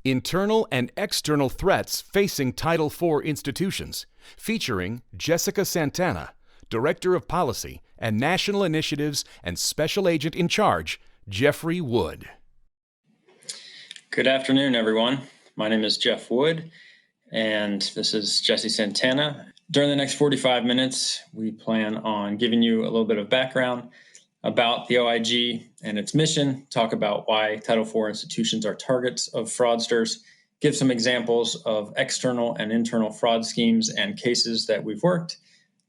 Internal and External Threats Facing Title IV Institutions, featuring Jessica Santana, Director of Policy and National Initiatives and Special Agent in Charge, Jeffrey Wood. Good afternoon, everyone. My name is Jeff Wood, and this is Jessie Santana. During the next 45 minutes, we plan on giving you a little bit of background about the OIG and its mission, talk about why Title IV institutions are targets of fraudsters, give some examples of external and internal fraud schemes and cases that we've worked,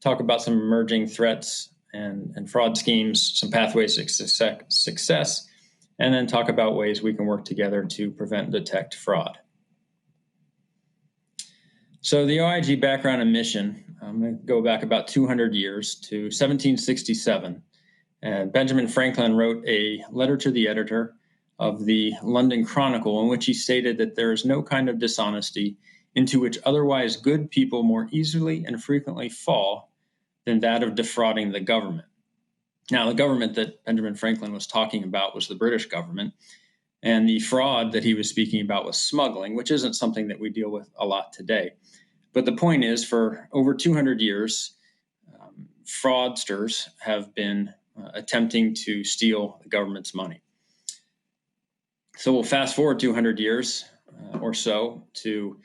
talk about some emerging threats and fraud schemes, some pathways to success, and then talk about ways we can work together to prevent and detect fraud. So the OIG background and mission, I'm going to go back about 200 years to 1767. And Benjamin Franklin wrote a letter to the editor of the London Chronicle in which he stated that there is no kind of dishonesty into which otherwise good people more easily and frequently fall than that of defrauding the government. Now, the government that Benjamin Franklin was talking about was the British government, and the fraud that he was speaking about was smuggling, which isn't something that we deal with a lot today. But the point is, for over 200 years, fraudsters have been attempting to steal the government's money. So we'll fast forward 200 years or so to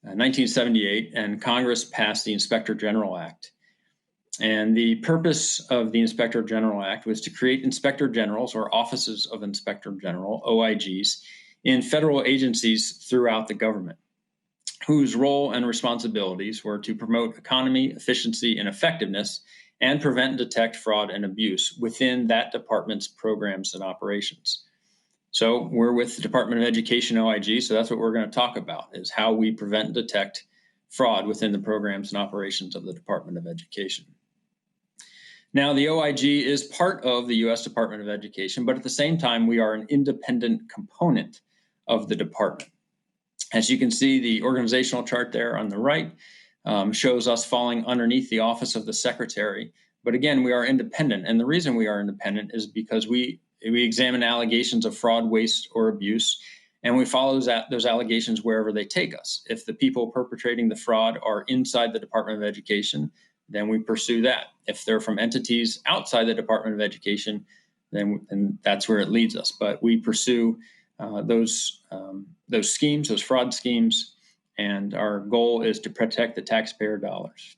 1978, and Congress passed the Inspector General Act. And the purpose of the Inspector General Act was to create Inspector Generals, or Offices of Inspector General, OIGs, in federal agencies throughout the government, whose role and responsibilities were to promote economy, efficiency, and effectiveness, and prevent and detect fraud and abuse within that department's programs and operations. So we're with the Department of Education OIG, so that's what we're going to talk about, is how we prevent and detect fraud within the programs and operations of the Department of Education. Now, the OIG is part of the U.S. Department of Education, but at the same time, we are an independent component of the department. As you can see, the organizational chart there on the right shows us falling underneath the Office of the Secretary. But again, we are independent. And the reason we are independent is because we examine allegations of fraud, waste, or abuse, and we follow those allegations wherever they take us. If the people perpetrating the fraud are inside the Department of Education, then we pursue that. If they're from entities outside the Department of Education, then that's where it leads us. But we pursue those schemes, those fraud schemes, and our goal is to protect the taxpayer dollars.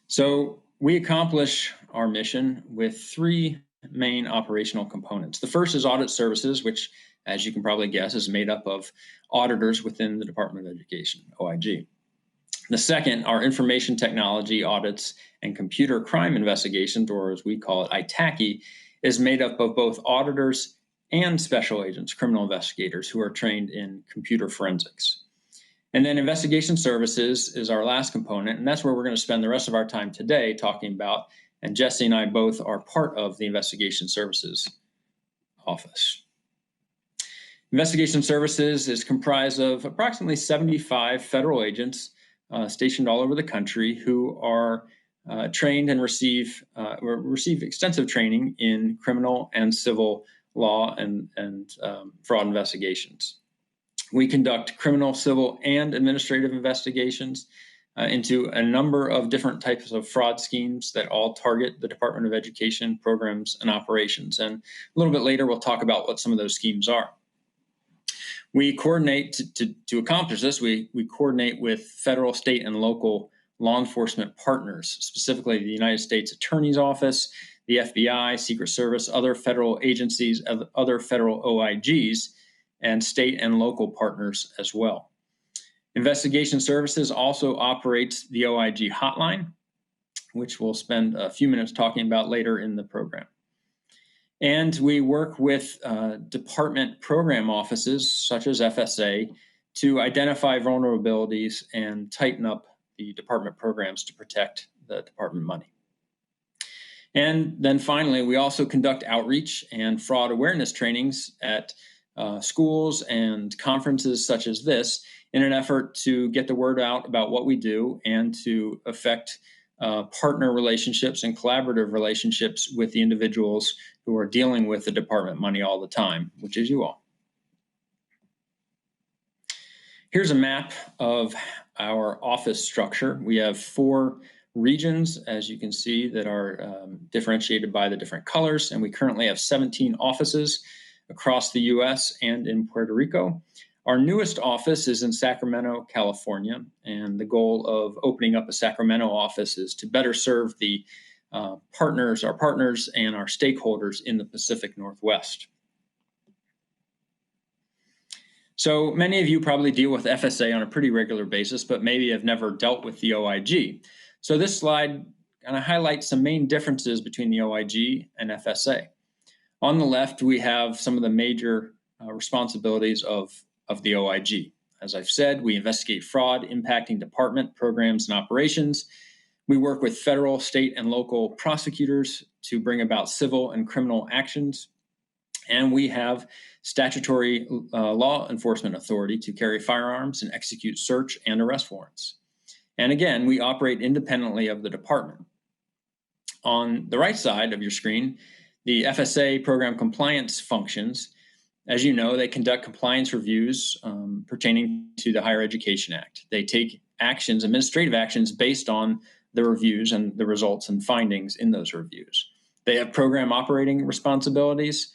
So we accomplish our mission with three main operational components. The first is audit services, which, as you can probably guess, is made up of auditors within the Department of Education, OIG. The second are information technology audits and computer crime investigations, or as we call it, ITACI, is made up of both auditors and special agents, criminal investigators who are trained in computer forensics. And then investigation services is our last component, and that's where we're going to spend the rest of our time today talking about, and Jesse and I both are part of the investigation services office. Investigation services is comprised of approximately 75 federal agents stationed all over the country who are trained and receive extensive training in criminal and civil law and fraud investigations. We conduct criminal, civil, and administrative investigations into a number of different types of fraud schemes that all target the Department of Education programs and operations. And a little bit later, we'll talk about what some of those schemes are. We coordinate to accomplish this. We coordinate with federal, state, and local law enforcement partners, specifically the United States Attorney's Office, the FBI, Secret Service, other federal agencies, other federal OIGs, and state and local partners as well. Investigation Services also operates the OIG hotline, which we'll spend a few minutes talking about later in the program. And we work with department program offices, such as FSA, to identify vulnerabilities and tighten up the department programs to protect the department money. And then finally, we also conduct outreach and fraud awareness trainings at schools and conferences such as this in an effort to get the word out about what we do and to affect partner relationships and collaborative relationships with the individuals who are dealing with the department money all the time, which is you all. Here's a map of our office structure. We have 4 regions, as you can see, that are differentiated by the different colors, and we currently have 17 offices across the U.S. and in Puerto Rico. Our newest office is in Sacramento, California, and the goal of opening up a Sacramento office is to better serve the our partners, and our stakeholders in the Pacific Northwest. So many of you probably deal with FSA on a pretty regular basis, but maybe have never dealt with the OIG. So this slide kind of highlights some main differences between the OIG and FSA. On the left, we have some of the major responsibilities of the OIG. As I've said, we investigate fraud impacting department programs and operations. We work with federal, state, and local prosecutors to bring about civil and criminal actions. And we have statutory law enforcement authority to carry firearms and execute search and arrest warrants. And again, we operate independently of the department. On the right side of your screen, the FSA program compliance functions. As you know, they conduct compliance reviews pertaining to the Higher Education Act. They take actions, administrative actions, based on the reviews and the results and findings in those reviews. They have program operating responsibilities,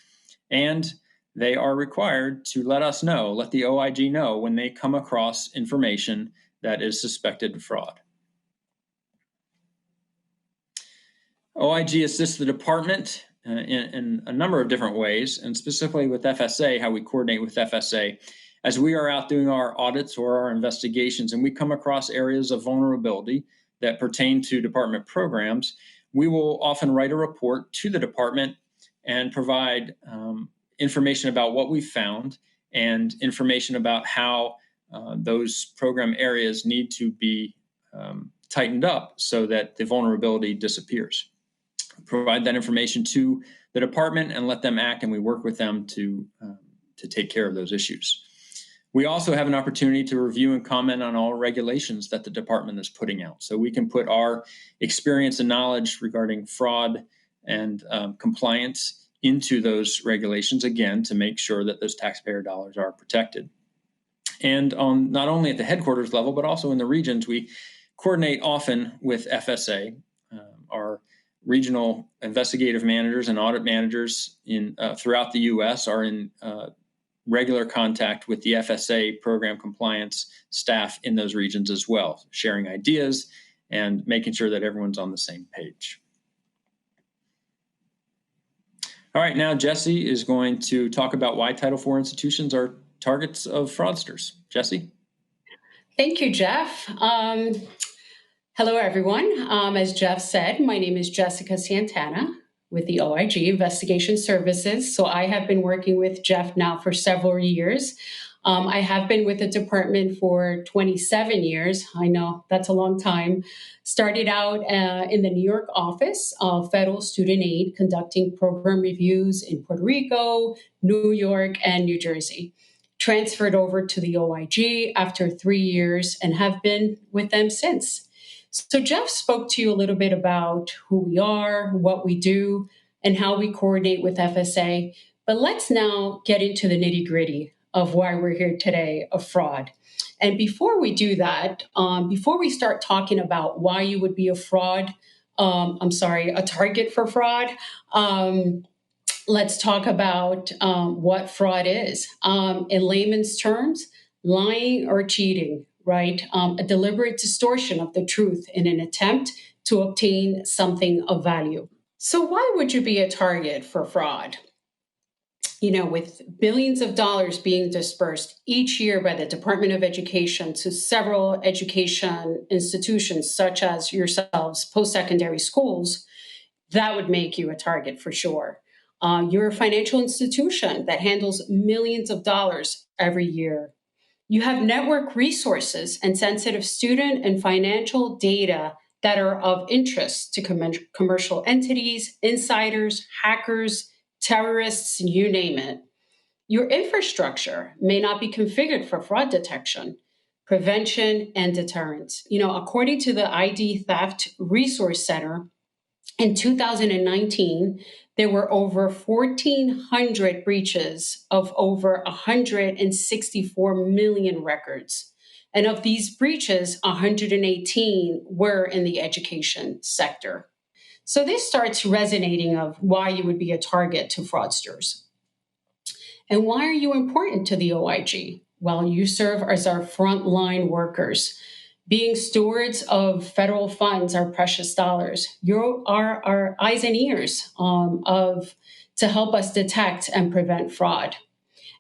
and they are required to let the OIG know when they come across information that is suspected of fraud. OIG assists the department in a number of different ways, and specifically with FSA, how we coordinate with FSA. As we are out doing our audits or our investigations and we come across areas of vulnerability that pertain to department programs, we will often write a report to the department and provide information about what we found and information about how those program areas need to be tightened up so that the vulnerability disappears. Provide that information to the department and let them act, and we work with them to take care of those issues. We also have an opportunity to review and comment on all regulations that the department is putting out. So we can put our experience and knowledge regarding fraud and compliance into those regulations, again, to make sure that those taxpayer dollars are protected. And on not only at the headquarters level, but also in the regions, we coordinate often with FSA. Our regional investigative managers and audit managers throughout the U.S. are in regular contact with the FSA program compliance staff in those regions as well, sharing ideas and making sure that everyone's on the same page. All right, now Jesse is going to talk about why Title IV institutions are targets of fraudsters. Jesse? Thank you, Jeff. Hello, everyone. As Jeff said, my name is Jessica Santana with the OIG Investigation Services. So I have been working with Jeff now for several years. I have been with the department for 27 years. I know that's a long time. Started out in the New York office of Federal Student Aid, conducting program reviews in Puerto Rico, New York, and New Jersey. Transferred over to the OIG after 3 years and have been with them since. So Jeff spoke to you a little bit about who we are, what we do, and how we coordinate with FSA. But let's now get into the nitty-gritty of why we're here today, of fraud. And before we do that, before we start talking about why you would be a target for fraud, let's talk about what fraud is. In layman's terms, lying or cheating, right? A deliberate distortion of the truth in an attempt to obtain something of value. So why would you be a target for fraud? You know, with billions of dollars being dispersed each year by the Department of Education to several education institutions, such as yourselves, post-secondary schools, that would make you a target for sure. You're a financial institution that handles millions of dollars every year. You have network resources and sensitive student and financial data that are of interest to commercial entities, insiders, hackers, terrorists, you name it. Your infrastructure may not be configured for fraud detection, prevention, and deterrence. You know, according to the ID Theft Resource Center, in 2019, There were over 1,400 breaches of over 164 million records. And of these breaches, 118 were in the education sector. So this starts resonating of why you would be a target to fraudsters. And why are you important to the OIG? Well, you serve as our frontline workers. Being stewards of federal funds, our precious dollars, you are our eyes and ears to help us detect and prevent fraud.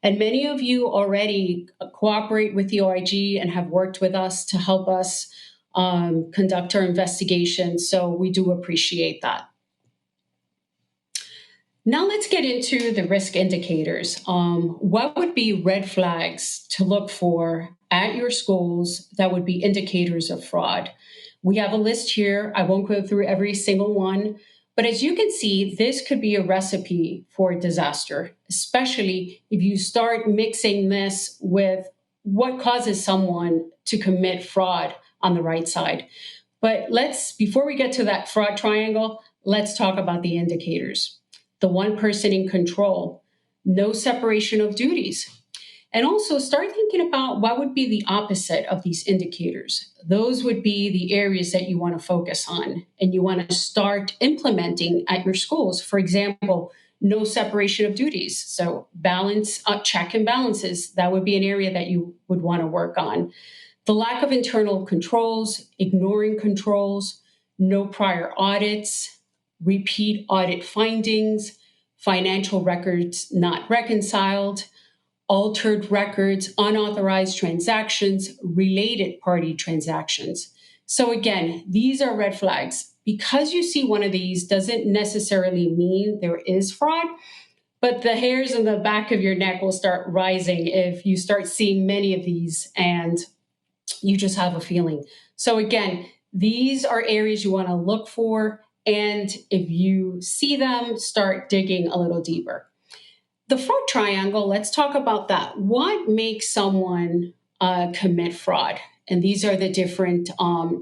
And many of you already cooperate with the OIG and have worked with us to help us conduct our investigation. So we do appreciate that. Now let's get into the risk indicators. What would be red flags to look for at your schools that would be indicators of fraud? We have a list here. I won't go through every single one, but as you can see, this could be a recipe for disaster, especially if you start mixing this with what causes someone to commit fraud on the right side. But before we get to that fraud triangle, let's talk about the indicators. The one person in control, no separation of duties. And also start thinking about what would be the opposite of these indicators. Those would be the areas that you want to focus on and you want to start implementing at your schools. For example, no separation of duties. So check and balances, that would be an area that you would want to work on. The lack of internal controls, ignoring controls, no prior audits, repeat audit findings, financial records not reconciled, altered records, unauthorized transactions, related party transactions. So again, these are red flags. Because you see one of these doesn't necessarily mean there is fraud, but the hairs on the back of your neck will start rising if you start seeing many of these and you just have a feeling. So again, these are areas you want to look for. And if you see them, start digging a little deeper. The fraud triangle, let's talk about that. What makes someone commit fraud? And these are the different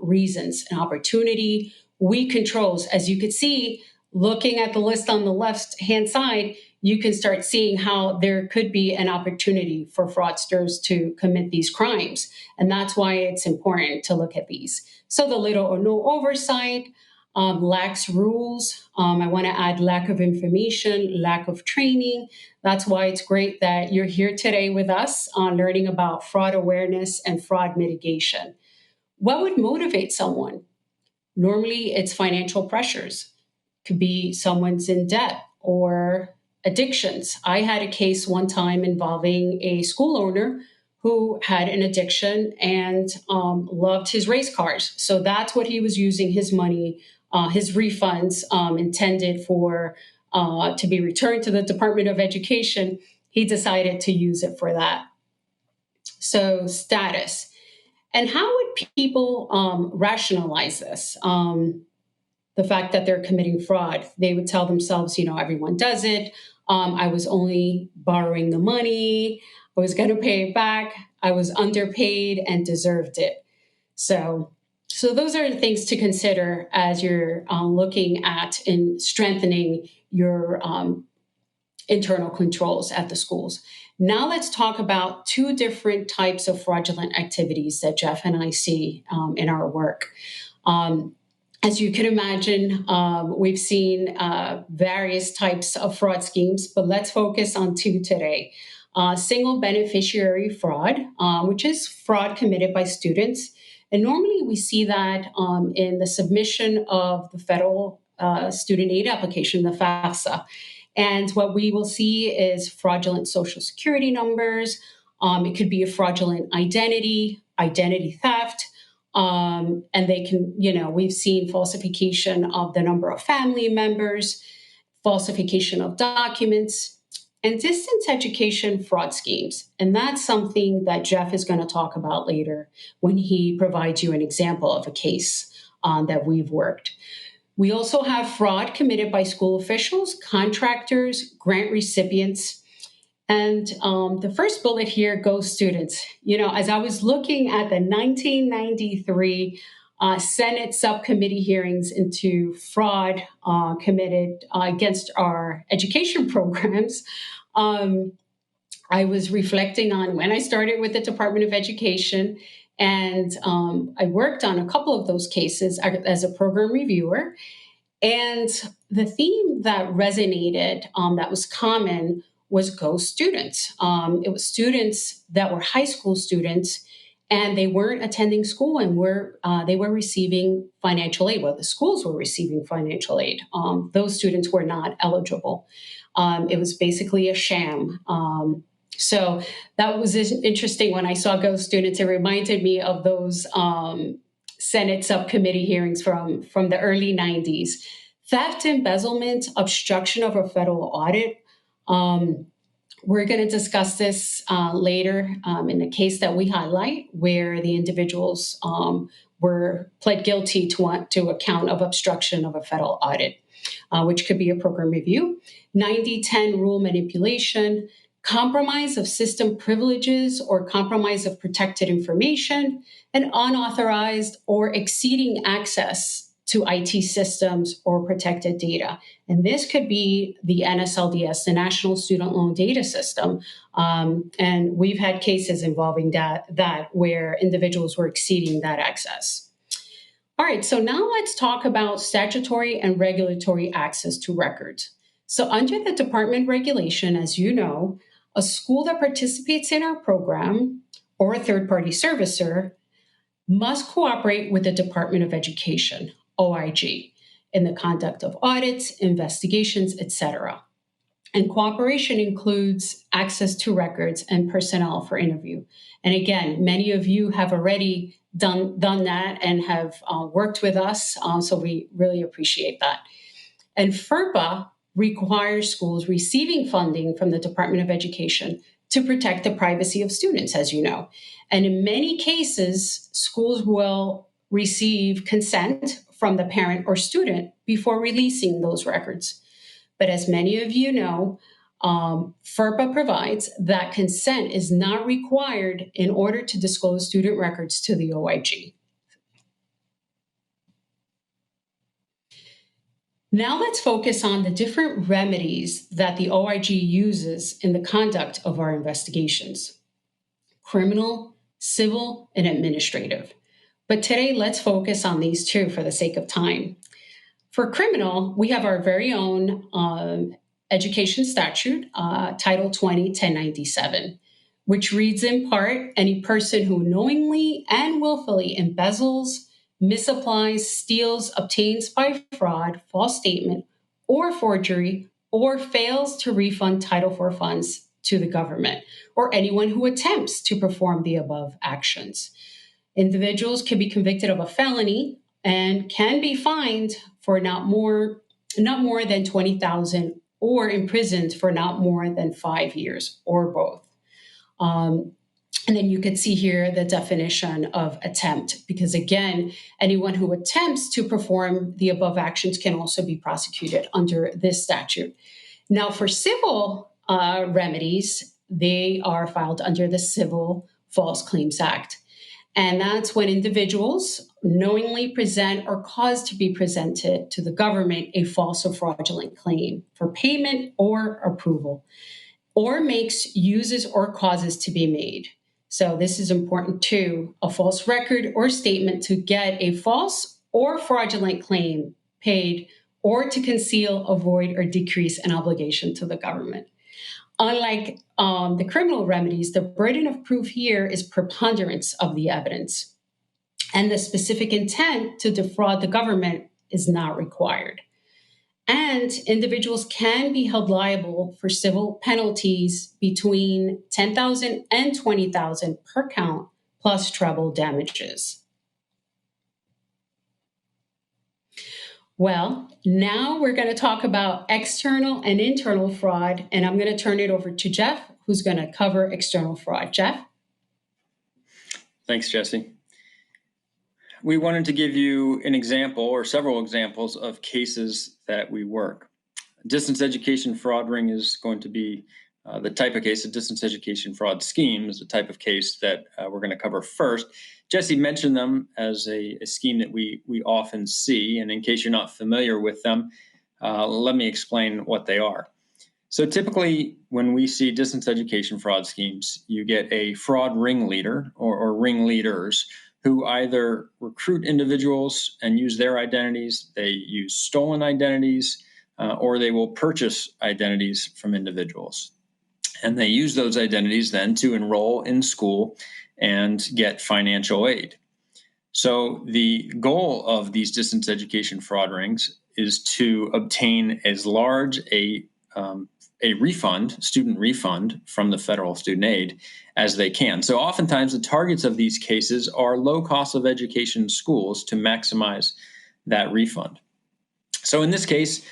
reasons: an opportunity, weak controls. As you can see, looking at the list on the left-hand side, you can start seeing how there could be an opportunity for fraudsters to commit these crimes. And that's why it's important to look at these. So the little or no oversight, lacks rules. I want to add lack of information, lack of training. That's why it's great that you're here today with us on learning about fraud awareness and fraud mitigation. What would motivate someone? Normally, it's financial pressures. Could be someone's in debt or addictions. I had a case one time involving a school owner who had an addiction and loved his race cars. So that's what he was using his money, his refunds intended for to be returned to the Department of Education. He decided to use it for that. So status. And how would people rationalize this? The fact that they're committing fraud. They would tell themselves, everyone does it. I was only borrowing the money. I was going to pay it back. I was underpaid and deserved it. So those are the things to consider as you're looking at and strengthening your internal controls at the schools. Now let's talk about two different types of fraudulent activities that Jeff and I see in our work. As you can imagine, we've seen various types of fraud schemes, but let's focus on two today. Single beneficiary fraud, which is fraud committed by students. And normally we see that in the submission of the federal student aid application, the FSA. And what we will see is fraudulent social security numbers. It could be a fraudulent identity theft. And they can, we've seen falsification of the number of family members, falsification of documents, and distance education fraud schemes. And that's something that Jeff is going to talk about later when he provides you an example of a case that we've worked. We also have fraud committed by school officials, contractors, grant recipients. And the first bullet here goes students. As I was looking at the 1993 Senate subcommittee hearings into fraud committed against our education programs, I was reflecting on when I started with the Department of Education, and I worked on a couple of those cases as a program reviewer. And the theme that resonated, that was common, was ghost students. It was students that were high school students, and they weren't attending school, and they were receiving financial aid. Well, the schools were receiving financial aid. Those students were not eligible. It was basically a sham. So that was interesting when I saw ghost students. It reminded me of those Senate subcommittee hearings from the early 90s. Theft, embezzlement, obstruction of a federal audit. We're going to discuss this later in the case that we highlight, where the individuals were pled guilty to a count of obstruction of a federal audit, which could be a program review. 90-10 rule manipulation, compromise of system privileges or compromise of protected information, and unauthorized or exceeding access to IT systems or protected data. And this could be the NSLDS, the National Student Loan Data System. And we've had cases involving that where individuals were exceeding that access. All right, so now let's talk about statutory and regulatory access to records. So under the department regulation, as you know, a school that participates in our program or a third-party servicer must cooperate with the Department of Education, OIG, in the conduct of audits, investigations, etc. And cooperation includes access to records and personnel for interview. And again, many of you have already done that and have worked with us, so we really appreciate that. And FERPA requires schools receiving funding from the Department of Education to protect the privacy of students, as you know. And in many cases, schools will receive consent from the parent or student before releasing those records. But as many of you know, FERPA provides that consent is not required in order to disclose student records to the OIG. Now let's focus on the different remedies that the OIG uses in the conduct of our investigations: criminal, civil, and administrative. But today, let's focus on these two for the sake of time. For criminal, we have our very own education statute, Title 20, 1097, which reads in part, any person who knowingly and willfully embezzles, misapplies, steals, obtains by fraud, false statement, or forgery, or fails to refund Title IV funds to the government, or anyone who attempts to perform the above actions. Individuals can be convicted of a felony and can be fined for not more than $20,000 or imprisoned for not more than 5 years, or both. And then you can see here the definition of attempt, because again, anyone who attempts to perform the above actions can also be prosecuted under this statute. Now, for civil remedies, they are filed under the Civil False Claims Act. And that's when individuals knowingly present or cause to be presented to the government a false or fraudulent claim for payment or approval, or makes, uses, or causes to be made. So this is important too, a false record or statement to get a false or fraudulent claim paid, or to conceal, avoid, or decrease an obligation to the government. Unlike the criminal remedies, the burden of proof here is preponderance of the evidence, and the specific intent to defraud the government is not required. And individuals can be held liable for civil penalties between $10,000 and $20,000 per count, plus treble damages. Well, now we're going to talk about external and internal fraud, and I'm going to turn it over to Jeff, who's going to cover external fraud. Jeff? Thanks, Jesse. We wanted to give you an example or several examples of cases that we work. Distance education fraud ring is going to be The type of case, the distance education fraud scheme, is the type of case that we're going to cover first. Jesse mentioned them as a scheme that we often see, and in case you're not familiar with them, let me explain what they are. So typically, when we see distance education fraud schemes, you get a fraud ringleader or ringleaders who either recruit individuals and use their identities, they use stolen identities, or they will purchase identities from individuals. And they use those identities then to enroll in school and get financial aid. So the goal of these distance education fraud rings is to obtain as large a refund, student refund from the federal student aid as they can. So oftentimes the targets of these cases are low cost of education schools to maximize that refund. So in this case,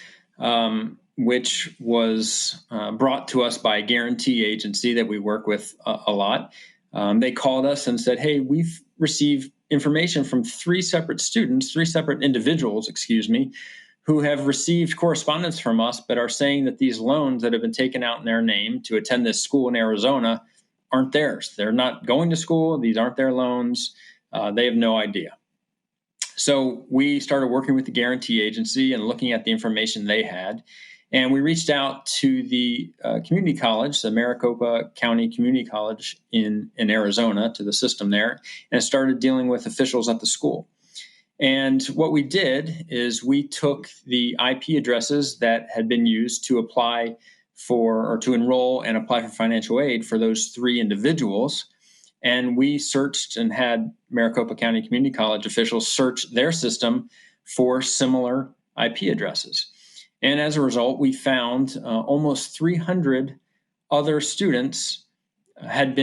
which was brought to us by a guarantee agency that we work with a lot, they called us and said, hey, we've received information from three separate individuals, who have received correspondence from us, but are saying that these loans that have been taken out in their name to attend this school in Arizona aren't theirs. They're not going to school. These aren't their loans. They have no idea. So we started working with the guarantee agency and looking at the information they had. And we reached out to the community college, the Maricopa County Community College in Arizona, to the system there, and started dealing with officials at the school. And what we did is we took the IP addresses that had been used to apply for or to enroll and apply for financial aid for those three individuals. And we searched and had Maricopa County Community College officials search their system for similar IP addresses. And as a result, we found almost 300 other students had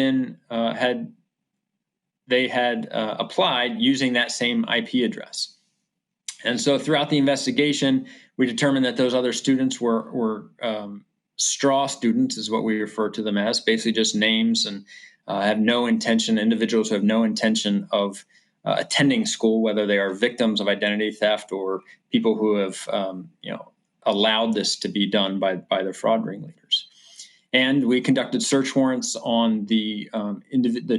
applied using that same IP address. And so throughout the investigation, we determined that those other students were straw students, is what we refer to them as, basically just names, and individuals who have no intention of attending school, whether they are victims of identity theft or people who have allowed this to be done by the fraud ringleaders. And we conducted search warrants on the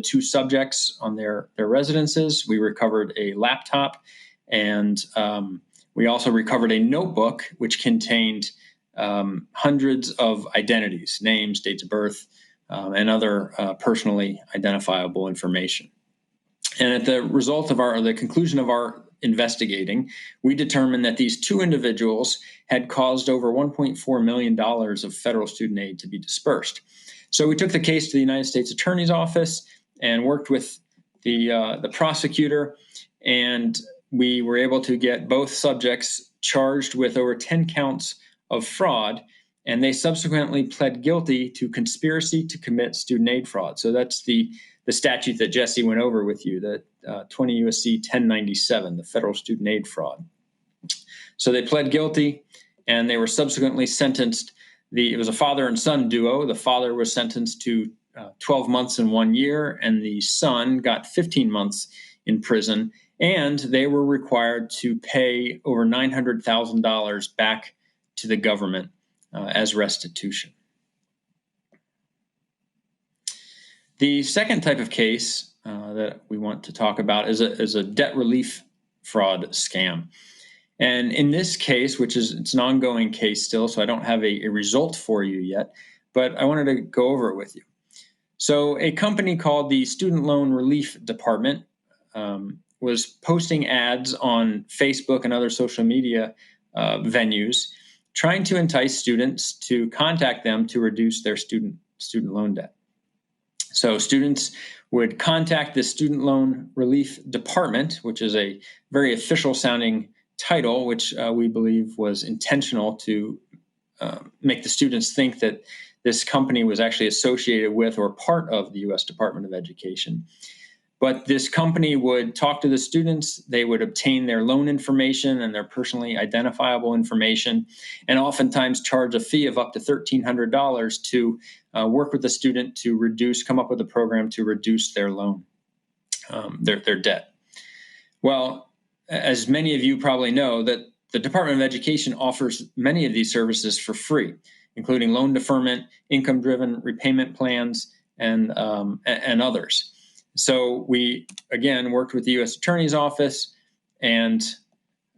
two subjects on their residences. We recovered a laptop, and we also recovered a notebook which contained hundreds of identities, names, dates of birth, and other personally identifiable information. And at the conclusion of our investigating, we determined that these two individuals had caused over $1.4 million of federal student aid to be dispersed. So we took the case to the United States Attorney's Office and worked with the prosecutor, and we were able to get both subjects charged with over 10 counts of fraud, and they subsequently pled guilty to conspiracy to commit student aid fraud. So that's the statute that Jesse went over with you, the 20 U.S.C. 1097, the federal student aid fraud. So they pled guilty, and they were subsequently sentenced. It was a father and son duo. The father was sentenced to 12 months and 1 year, and the son got 15 months in prison. And they were required to pay over $900,000 back to the government as restitution. The second type of case that we want to talk about is a debt relief fraud scam. And in this case, it's an ongoing case still, so I don't have a result for you yet, but I wanted to go over it with you. So a company called the Student Loan Relief Department was posting ads on Facebook and other social media venues, trying to entice students to contact them to reduce their student loan debt. So students would contact the Student Loan Relief Department, which is a very official sounding title, which we believe was intentional to make the students think that this company was actually associated with or part of the U.S. Department of Education. But this company would talk to the students, they would obtain their loan information and their personally identifiable information, and oftentimes charge a fee of up to $1,300 to work with the student to come up with a program to reduce their loan, their debt. Well, as many of you probably know, that the Department of Education offers many of these services for free. including loan deferment, income-driven repayment plans, and others. So we, again, worked with the U.S. Attorney's Office, and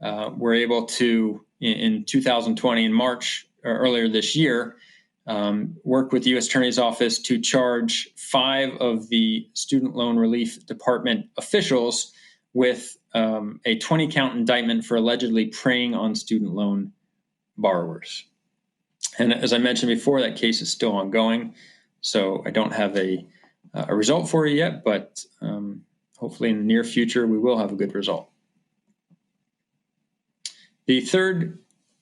were able to, in 2020, in March, or earlier this year, work with the U.S. Attorney's Office to charge 5 of the Student Loan Relief Department officials with a 20-count indictment for allegedly preying on student loan borrowers. And as I mentioned before, that case is still ongoing, so I don't have a result for you yet, but hopefully in the near future we will have a good result. The third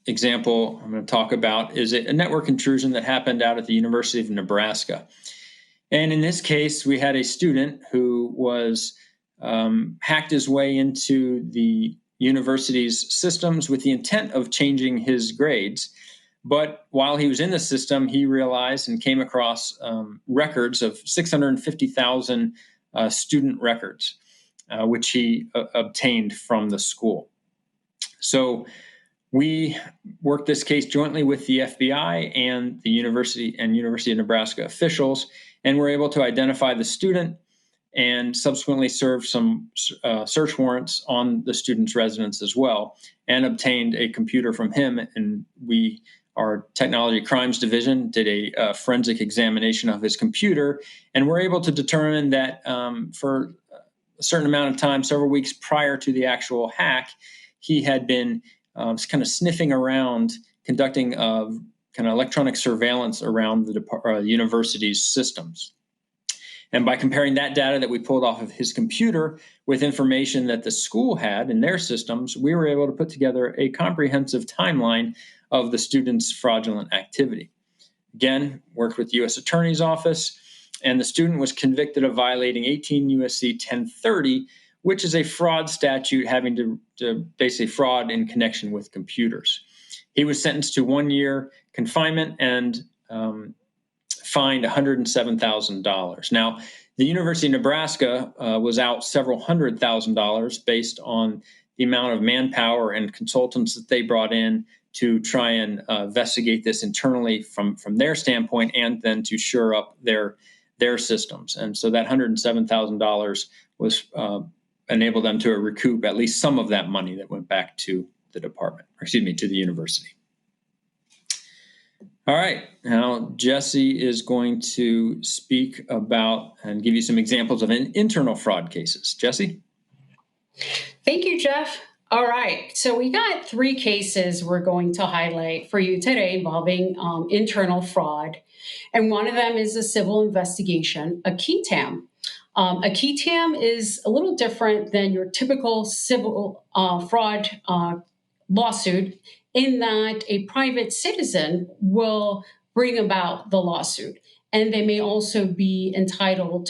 example I'm going to talk about is a network intrusion that happened out at the University of Nebraska. And in this case, we had a student who was hacked his way into the university's systems with the intent of changing his grades. But while he was in the system, he realized and came across records of 650,000 student records, which he obtained from the school. So we worked this case jointly with the FBI and the University of Nebraska officials, and were able to identify the student and subsequently serve some search warrants on the student's residence as well, and obtained a computer from him. And our Technology Crimes Division did a forensic examination of his computer, and were able to determine that for a certain amount of time, several weeks prior to the actual hack, he had been kind of sniffing around, conducting kind of electronic surveillance around the university's systems. And by comparing that data that we pulled off of his computer with information that the school had in their systems, we were able to put together a comprehensive timeline of the student's fraudulent activity. Again, worked with the U.S. Attorney's Office, and the student was convicted of violating 18 U.S.C. 1030, which is a fraud statute having to basically fraud in connection with computers. He was sentenced to 1 year confinement and fined $107,000. Now, the University of Nebraska was out several $100,000 based on the amount of manpower and consultants that they brought in to try and investigate this internally from their standpoint, and then to shore up their systems. And so that $107,000 was enabled them to recoup at least some of that money that went back to the department, to the university. All right, now Jesse is going to speak about and give you some examples of internal fraud cases. Jesse? Thank you, Jeff. All right, so we got 3 cases we're going to highlight for you today involving internal fraud. And one of them is a civil investigation, a qui tam. A qui tam is a little different than your typical civil fraud lawsuit, in that a private citizen will bring about the lawsuit, and they may also be entitled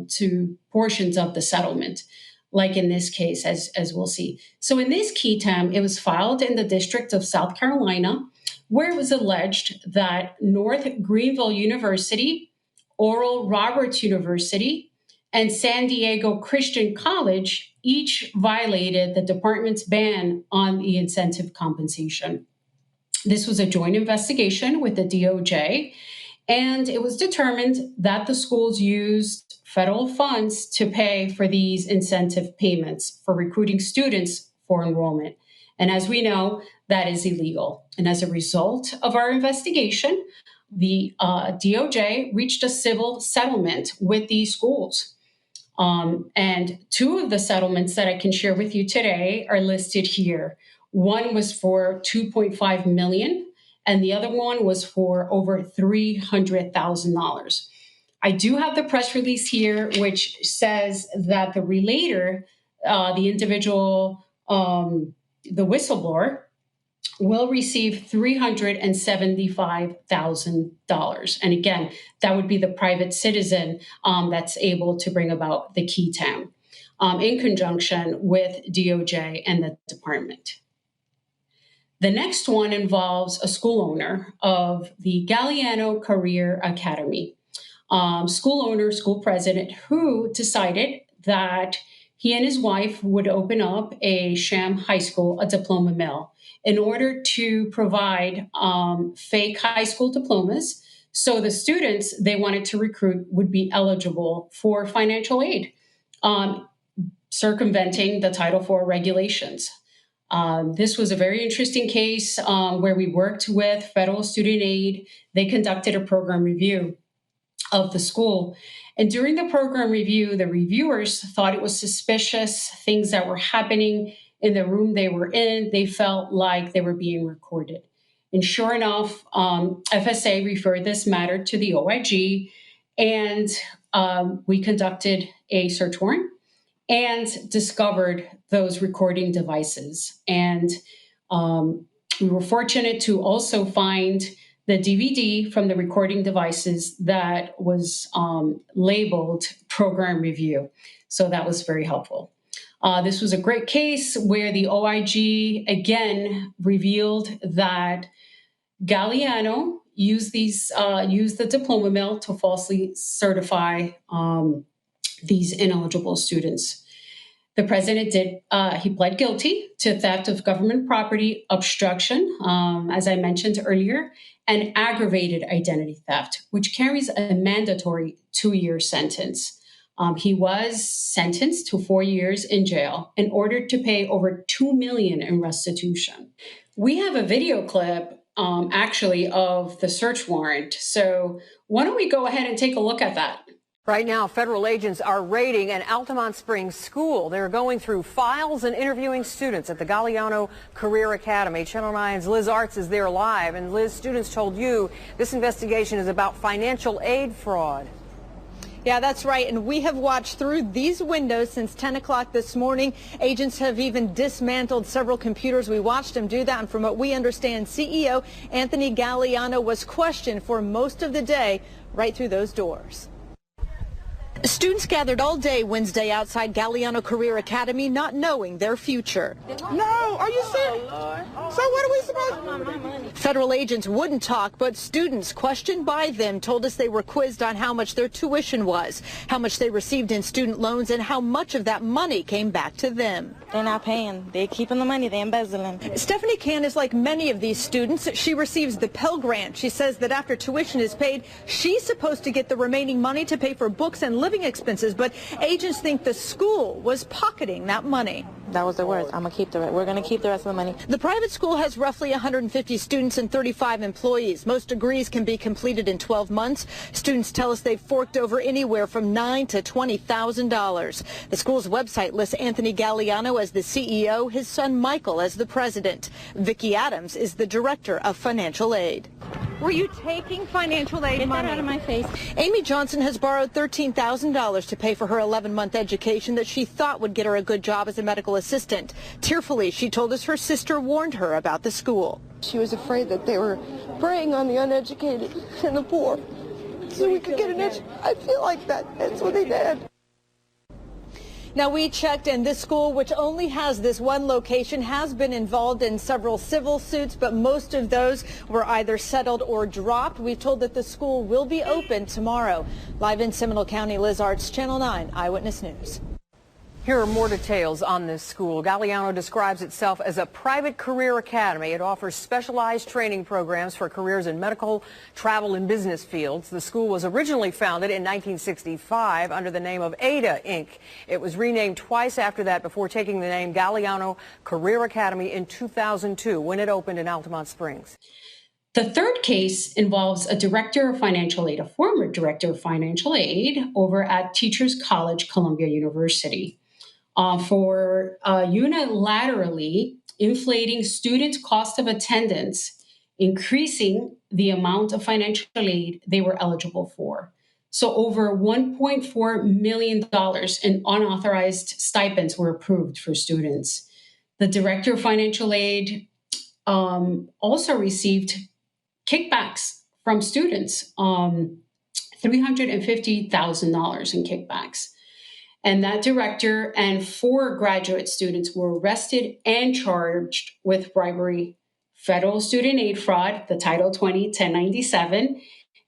to portions of the settlement, like in this case, as we'll see. So in this qui tam, it was filed in the District of South Carolina, where it was alleged that North Greenville University, Oral Roberts University, and San Diego Christian College each violated the department's ban on the incentive compensation. This was a joint investigation with the DOJ, and it was determined that the schools used federal funds to pay for these incentive payments for recruiting students for enrollment. And as we know, that is illegal. And as a result of our investigation, the DOJ reached a civil settlement with these schools. And 2 of the settlements that I can share with you today are listed here. One was for $2.5 million, and the other one was for over $300,000. I do have the press release here, which says that the relator, the individual, the whistleblower, will receive $375,000. And again, that would be the private citizen that's able to bring about the qui tam in conjunction with DOJ and the department. The next one involves a school owner of the Galliano Career Academy. School owner, school president, who decided that he and his wife would open up a sham high school, a diploma mill, in order to provide fake high school diplomas. So the students they wanted to recruit would be eligible for financial aid, circumventing the Title IV regulations. This was a very interesting case where we worked with federal student aid. They conducted a program review of the school. And during the program review, the reviewers thought it was suspicious, things that were happening in the room they were in. They felt like they were being recorded. And sure enough, FSA referred this matter to the OIG, and we conducted a search warrant and discovered those recording devices. And we were fortunate to also find the DVD from the recording devices that was labeled program review. So that was very helpful. This was a great case where the OIG again revealed that Galliano used the diploma mill to falsely certify these ineligible students. The president he pled guilty to theft of government property, obstruction, as I mentioned earlier, and aggravated identity theft, which carries a mandatory 2-year sentence. He was sentenced to 4 years in jail and ordered to pay over $2 million in restitution. We have a video clip, actually, of the search warrant. So why don't we go ahead and take a look at that? Right now, federal agents are raiding an Altamont Springs school. They're going through files and interviewing students at the Galliano Career Academy. Channel 9's Liz Arts is there live. And Liz, students told you this investigation is about financial aid fraud. Yeah, that's right. And we have watched through these windows since 10 o'clock this morning. Agents have even dismantled several computers. We watched them do that. And from what we understand, CEO Anthony Galliano was questioned for most of the day right through those doors. Students gathered all day Wednesday outside Galliano Career Academy, not knowing their future. No, are you serious? So what are we supposed to do? Federal agents wouldn't talk, but students questioned by them told us they were quizzed on how much their tuition was, how much they received in student loans, and how much of that money came back to them. They're not paying. They're keeping the money. They're embezzling. Stephanie Can is like many of these students. She receives the Pell Grant. She says that after tuition is paid, she's supposed to get the remaining money to pay for books and living expenses, but agents think the school was pocketing that money. That was the words. We're going to keep the rest of the money. The private school has roughly 150 students and 35 employees. Most degrees can be completed in 12 months. Students tell us they've forked over anywhere from $9,000 to $20,000. The school's website lists Anthony Galliano as the CEO, his son Michael as the president. Vicki Adams is the director of financial aid. Were you taking financial aid money? Get that out of my face. Amy Johnson has borrowed $13,000 to pay for her 11-month education that she thought would get her a good job as a medical assistant. Tearfully, she told us her sister warned her about the school. She was afraid that they were preying on the uneducated and the poor so we could get an education. I feel like that's what they did. Now, we checked, and this school, which only has this one location, has been involved in several civil suits, but most of those were either settled or dropped. We've told that the school will be open tomorrow. Live in Seminole County, Liz Arts, Channel 9 Eyewitness News. Here are more details on this school. Galliano describes itself as a private career academy. It offers specialized training programs for careers in medical, travel, and business fields. The school was originally founded in 1965 under the name of Ada, Inc. It was renamed twice after that before taking the name Galliano Career Academy in 2002 when it opened in Altamont Springs. The third case involves a director of financial aid, a former director of financial aid over at Teachers College, Columbia University. For unilaterally inflating students' cost of attendance, increasing the amount of financial aid they were eligible for. So over $1.4 million in unauthorized stipends were approved for students. The director of financial aid also received kickbacks from students, $350,000 in kickbacks. And that director and 4 graduate students were arrested and charged with bribery, federal student aid fraud, the Title 20 1097,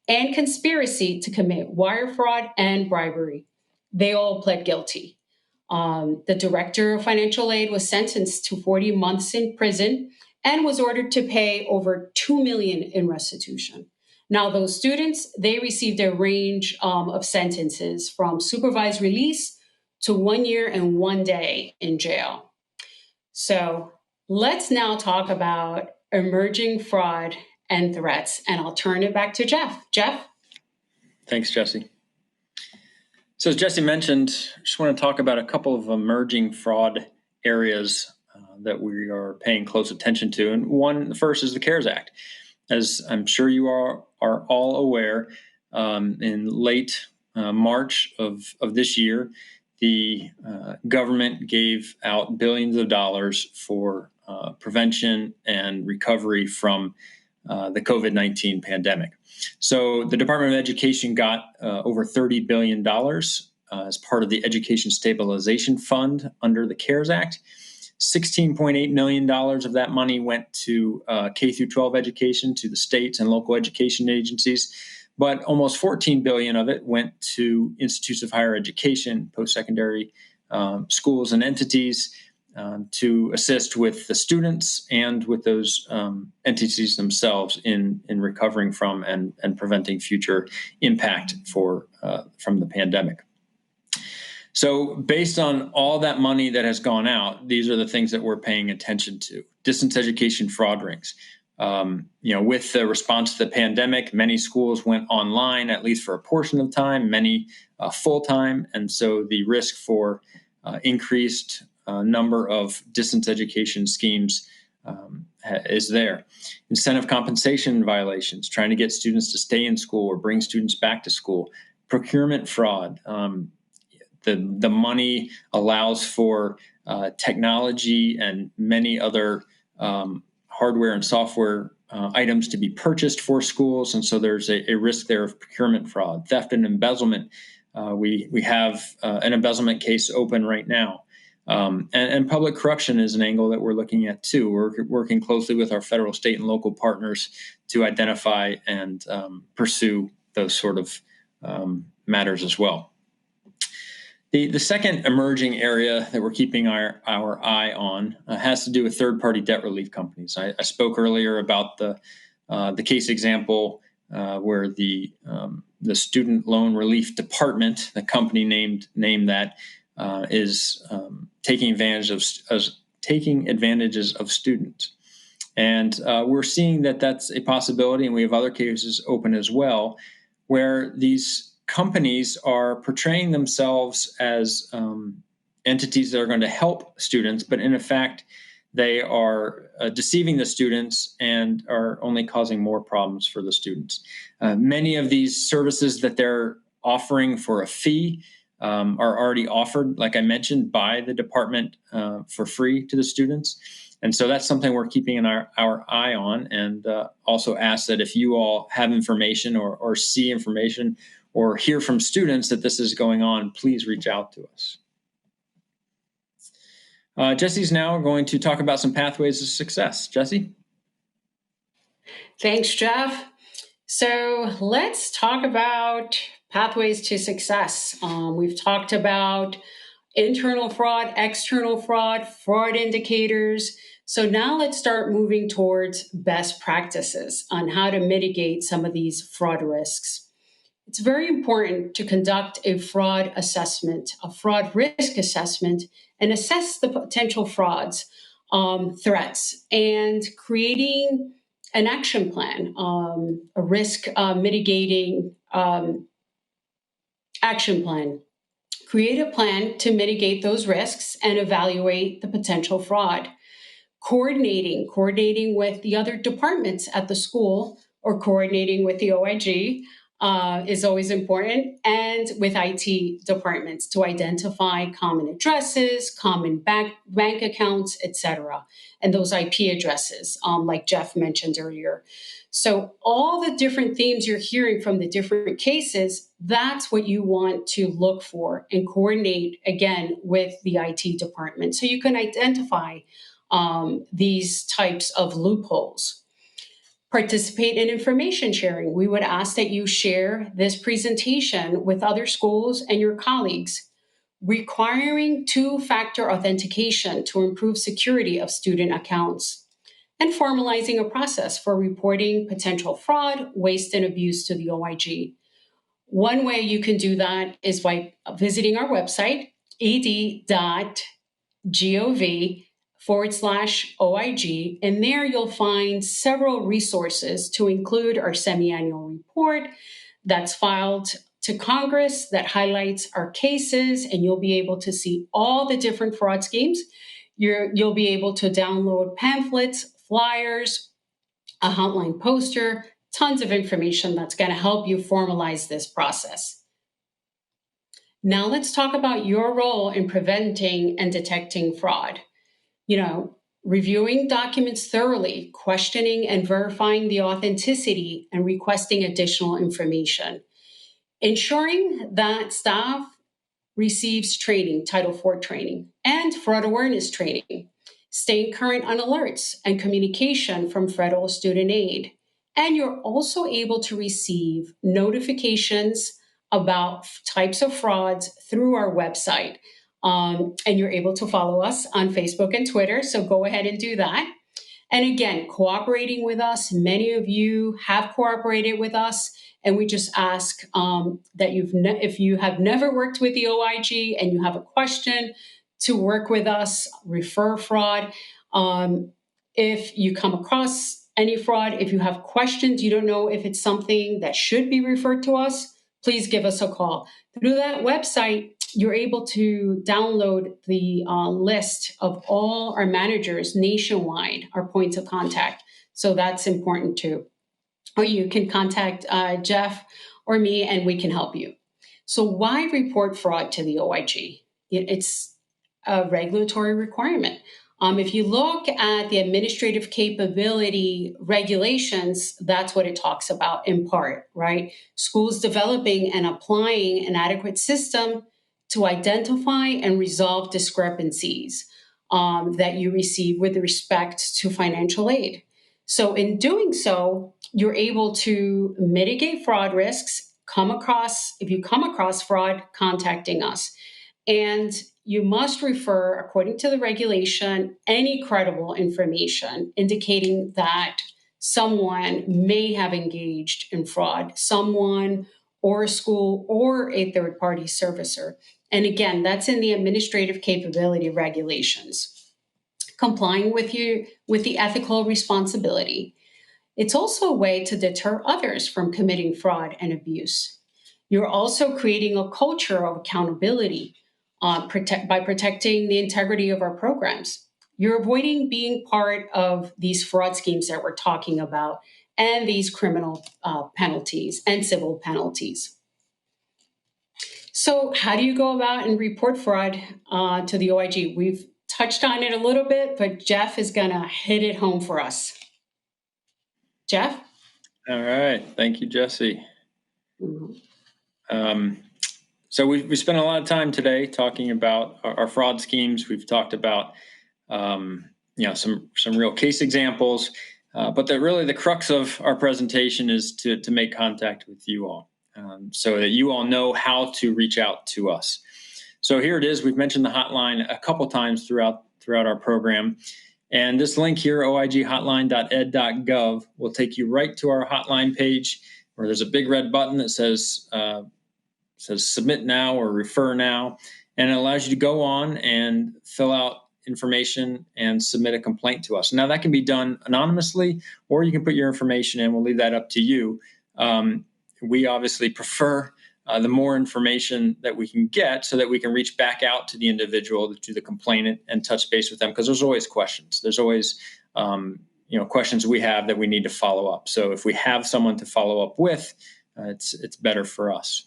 and conspiracy to commit wire fraud and bribery. They all pled guilty. The director of financial aid was sentenced to 40 months in prison and was ordered to pay over $2 million in restitution. Now, those students, they received a range of sentences from supervised release to 1 year and 1 day in jail. So let's now talk about emerging fraud and threats, and I'll turn it back to Jeff. Jeff? Thanks, Jesse. So as Jesse mentioned, I just want to talk about a couple of emerging fraud areas that we are paying close attention to. And the first is the CARES Act. As I'm sure you are all aware, in late March of this year, the government gave out billions of dollars for prevention and recovery from the COVID-19 pandemic. So the Department of Education got over $30 billion as part of the Education Stabilization Fund under the CARES Act. $16.8 million of that money went to K through 12 education, to the states and local education agencies, but almost $14 billion of it went to institutes of higher education, post-secondary schools and entities to assist with the students and with those entities themselves in recovering from and preventing future impact from the pandemic. So based on all that money that has gone out, these are the things that we're paying attention to. Distance education fraud rings. With the response to the pandemic, many schools went online, at least for a portion of time, many full-time. And so the risk for increased number of distance education schemes is there. Incentive compensation violations, trying to get students to stay in school or bring students back to school. Procurement fraud. The money allows for technology and many other hardware and software items to be purchased for schools, and so there's a risk there of procurement fraud, theft, and embezzlement. We have an embezzlement case open right now, and public corruption is an angle that we're looking at too. We're working closely with our federal, state, and local partners to identify and pursue those sort of matters as well. The second emerging area that we're keeping our eye on has to do with third-party debt relief companies. I spoke earlier about the case example where the Student Loan Relief Department, the company named that, is taking advantages of students, and we're seeing that that's a possibility, and we have other cases open as well, where these companies are portraying themselves as entities that are going to help students, but in effect, they are deceiving the students and are only causing more problems for the students. Many of these services that they're offering for a fee are already offered, like I mentioned, by the department for free to the students. And so that's something we're keeping our eye on, and also ask that if you all have information or see information or hear from students that this is going on, please reach out to us. Jesse's now going to talk about some pathways to success. Jesse? Thanks, Jeff. So let's talk about pathways to success. We've talked about internal fraud, external fraud, fraud indicators. So now let's start moving towards best practices on how to mitigate some of these fraud risks. It's very important to conduct a fraud assessment, a fraud risk assessment, and assess the potential frauds, threats, and creating an action plan, a risk mitigating action plan. Create a plan to mitigate those risks and evaluate the potential fraud. Coordinating with the other departments at the school or coordinating with the OIG is always important, and with IT departments to identify common addresses, common bank accounts, etc., and those IP addresses, like Jeff mentioned earlier. So all the different themes you're hearing from the different cases, that's what you want to look for and coordinate, again, with the IT department so you can identify these types of loopholes. Participate in information sharing. We would ask that you share this presentation with other schools and your colleagues. requiring two-factor authentication to improve security of student accounts, and formalizing a process for reporting potential fraud, waste, and abuse to the OIG. One way you can do that is by visiting our website, ed.gov/OIG, and there you'll find several resources to include our semi-annual report that's filed to Congress that highlights our cases, and you'll be able to see all the different fraud schemes. You'll be able to download pamphlets, flyers, a hotline poster, tons of information that's going to help you formalize this process. Now let's talk about your role in preventing and detecting fraud. Reviewing documents thoroughly, questioning and verifying the authenticity, and requesting additional information. Ensuring that staff receives training, Title IV training, and fraud awareness training. Staying current on alerts and communication from federal student aid. And you're also able to receive notifications about types of frauds through our website. And you're able to follow us on Facebook and Twitter, so go ahead and do that. And again, cooperating with us. Many of you have cooperated with us, and we just ask that if you have never worked with the OIG and you have a question, to work with us, refer fraud. If you come across any fraud, if you have questions, you don't know if it's something that should be referred to us, please give us a call. Through that website, you're able to download the list of all our managers nationwide, our points of contact. So that's important too. Or you can contact Jeff or me and we can help you. So why report fraud to the OIG? It's a regulatory requirement. If you look at the administrative capability regulations, that's what it talks about in part, right? Schools developing and applying an adequate system to identify and resolve discrepancies that you receive with respect to financial aid. So in doing so, you're able to mitigate fraud risks, if you come across fraud, contacting us. And you must refer, according to the regulation, any credible information indicating that someone may have engaged in fraud, someone or a school or a third-party servicer. And again, that's in the administrative capability regulations. Complying with the ethical responsibility. It's also a way to deter others from committing fraud and abuse. You're also creating a culture of accountability by protecting the integrity of our programs. You're avoiding being part of these fraud schemes that we're talking about and these criminal penalties and civil penalties. So how do you go about and report fraud to the OIG? We've touched on it a little bit, but Jeff is going to hit it home for us. Jeff? All right. Thank you, Jesse. So we spent a lot of time today talking about our fraud schemes. We've talked about some real case examples, but the crux of our presentation is to make contact with you all, so that you all know how to reach out to us. So here it is. We've mentioned the hotline a couple times throughout our program. And this link here, oighotline.ed.gov, will take you right to our hotline page where there's a big red button that says submit now or refer now. And it allows you to go on and fill out information and submit a complaint to us. Now that can be done anonymously, or you can put your information in. We'll leave that up to you. We obviously prefer the more information that we can get so that we can reach back out to the individual, to the complainant, and touch base with them, because there's always questions. There's always questions we have that we need to follow up. So if we have someone to follow up with, it's better for us.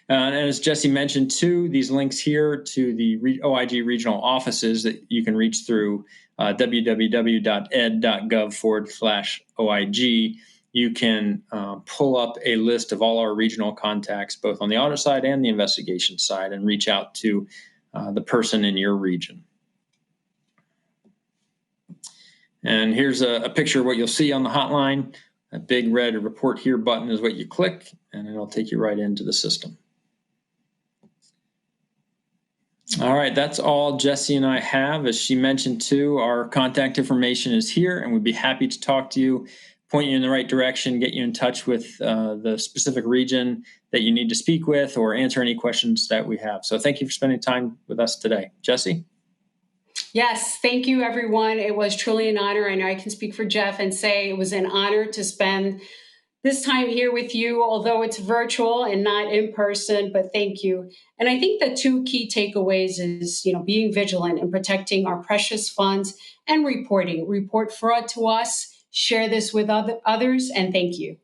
And as Jesse mentioned too, these links here to the OIG regional offices that you can reach through www.ed.gov/OIG. You can pull up a list of all our regional contacts, both on the audit side and the investigation side, and reach out to the person in your region. And here's a picture of what you'll see on the hotline. A big red report here button is what you click, and it'll take you right into the system. All right, that's all Jesse and I have. As she mentioned too, our contact information is here, and we'd be happy to talk to you, point you in the right direction, get you in touch with the specific region that you need to speak with, or answer any questions that we have. So thank you for spending time with us today. Jesse? Yes, thank you, everyone. It was truly an honor. I know I can speak for Jeff and say it was an honor to spend this time here with you, although it's virtual and not in person, but thank you. And I think the two key takeaways is, being vigilant and protecting our precious funds and reporting. Report fraud to us, share this with others, and thank you.